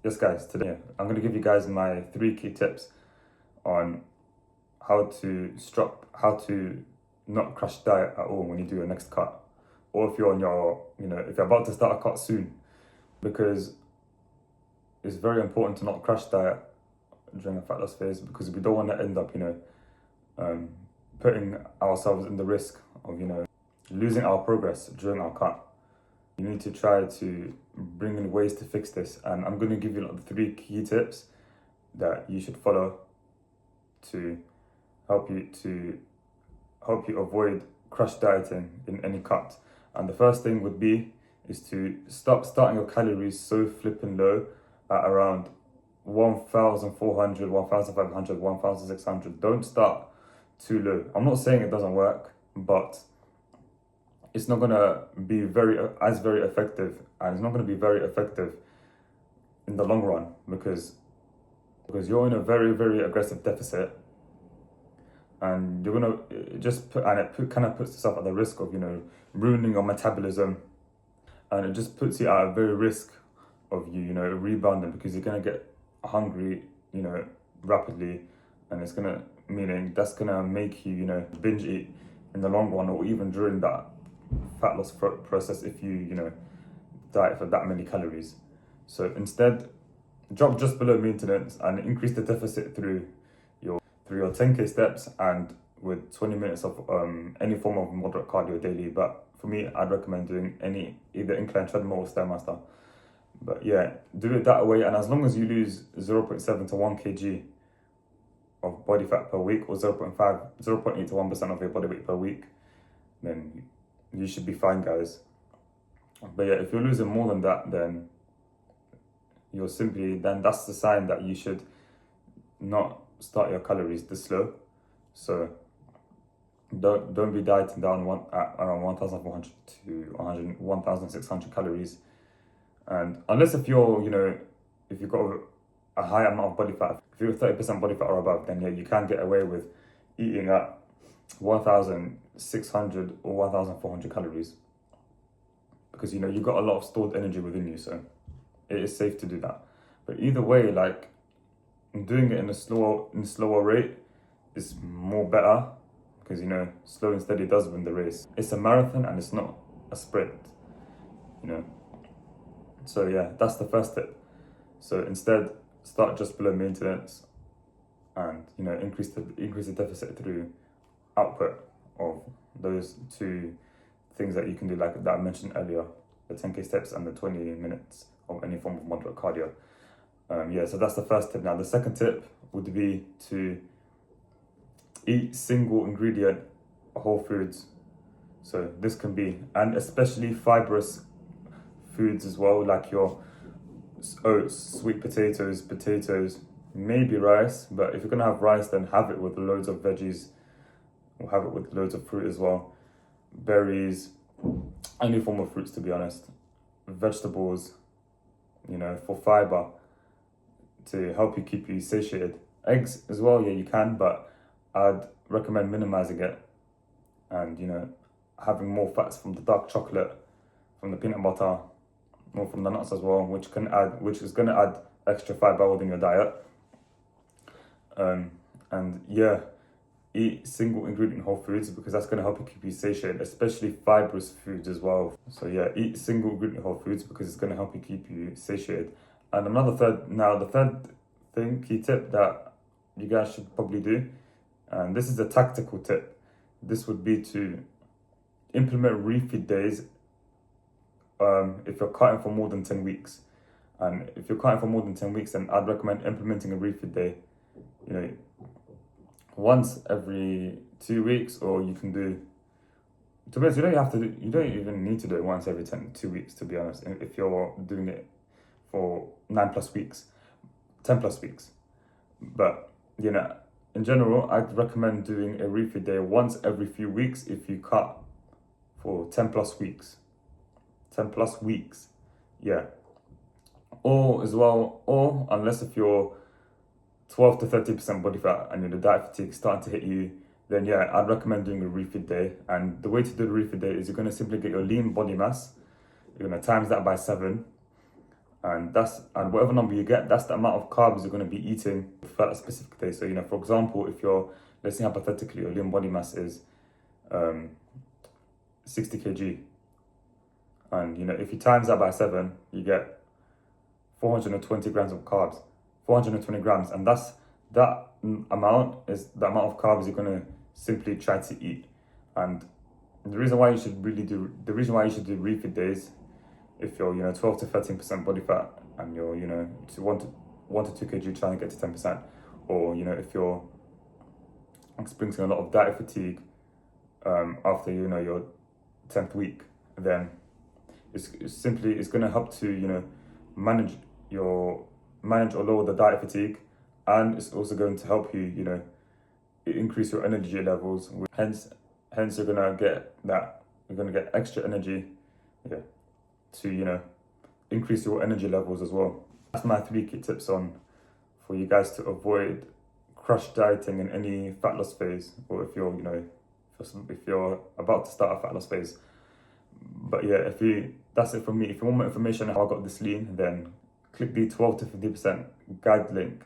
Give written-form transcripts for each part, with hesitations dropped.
Yes guys, today I'm going to give you guys my 3 key tips on how to not crash diet at all when you do your next cut, or if you're on your, if you're about to start a cut soon, because it's very important to not crash diet during a fat loss phase, because we don't want to end up, putting ourselves in the risk of, losing our progress during our cut. You need to try to bring in ways to fix this, and I'm going to give you the 3 key tips that you should follow to help you avoid crash dieting in any cut. And the first thing would be is to stop starting your calories so flipping low at around 1,400, 1,500, 1,600. Don't start too low. I'm not saying it doesn't work, but it's not gonna be very effective, and it's not gonna be very effective in the long run because you're in a very aggressive deficit, and you're gonna kind of puts yourself at the risk of ruining your metabolism, and it just puts you at a very risk of rebounding, because you're gonna get hungry rapidly, and that's gonna make you binge eat in the long run, or even during that fat loss process if you diet for that many calories. So instead, drop just below maintenance and increase the deficit through your 10k steps and with 20 minutes of any form of moderate cardio daily. But for me, I'd recommend doing either incline treadmill or stairmaster. But yeah, do it that way, and as long as you lose 0.7 to 1 kg of body fat per week, or 0.8 to 1% of your body weight per week, then you should be fine, guys. But yeah, if you're losing more than that, then that's the sign that you should not start your calories this slow. So don't be dieting down at around 1,400 to 1,600 calories. And unless if you've got a high amount of body fat, if you're 30% body fat or above, then yeah, you can get away with eating at 1,600 or 1,400 calories, because you've got a lot of stored energy within you, so it is safe to do that. But either way, like, doing it in a slower rate is more better, because slow and steady does win the race. It's a marathon and it's not a sprint, So yeah, that's the first tip. So instead, start just below maintenance, and increase the deficit through output of those 2 things that you can do, like that I mentioned earlier, the 10k steps and the 20 minutes of any form of moderate cardio. So that's the first tip. Now the second tip would be to eat single ingredient whole foods. So this can be, and especially fibrous foods as well, like your oats, sweet potatoes, maybe rice. But if you're gonna have rice, then have it with loads of veggies, or have it with loads of fruit as well. Berries, any form of fruits, to be honest. Vegetables, for fiber, to help you keep you satiated. Eggs as well, yeah, you can, but I'd recommend minimizing it, and having more fats from the dark chocolate, from the peanut butter, more from the nuts as well, which is going to add extra fiber within your diet. And yeah, eat single ingredient whole foods, because that's going to help you keep you satiated, especially fibrous foods as well. So yeah, eat single ingredient whole foods, because it's going to help you keep you satiated. And the third key tip that you guys should probably do, and this is a tactical tip, this would be to implement refeed days if you're cutting for more than 10 weeks. And if you're cutting for more than 10 weeks, then I'd recommend implementing a refeed day, once every 2 weeks, or you can do, to be honest, you don't even need to do it once every 2 weeks, to be honest, if you're doing it for 9+ weeks, 10+ weeks. But in general, I'd recommend doing a refeed day once every few weeks if you cut for 10+ weeks. 10+ weeks, yeah. Or unless if you're 12 to 30% body fat and the diet fatigue is starting to hit you, then yeah, I'd recommend doing a refeed day. And the way to do the refeed day is you're going to simply get your lean body mass, you're going to times that by 7, and whatever number you get, that's the amount of carbs you're going to be eating for that specific day. So, you know, for example, if you're, let's say hypothetically, your lean body mass is 60 kg, and you know, if you times that by 7, you get 420 grams of carbs, 420 grams, and that amount is the amount of carbs you're going to simply try to eat. And the reason why you should do refeed days, if you're, you know, 12 to 13% body fat, and you're, you know, to 1 to 2 kg trying to get to 10%, or, you know, if you're experiencing a lot of diet fatigue after, you know, your 10th week, then it's going to help to, you know, manage or lower the diet fatigue, and it's also going to help you, you know, increase your energy levels. Hence you're gonna get extra energy, to, you know, increase your energy levels as well. That's my 3 key tips for you guys to avoid crash dieting in any fat loss phase, or if you're, you know, if you're about to start a fat loss phase. But yeah, that's it from me. If you want more information on how I got this lean, then click the 12 to 50% guide link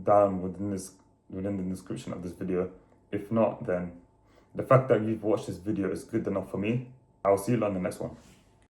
down within the description of this video. If not, then the fact that you've watched this video is good enough for me. I'll see you on the next one.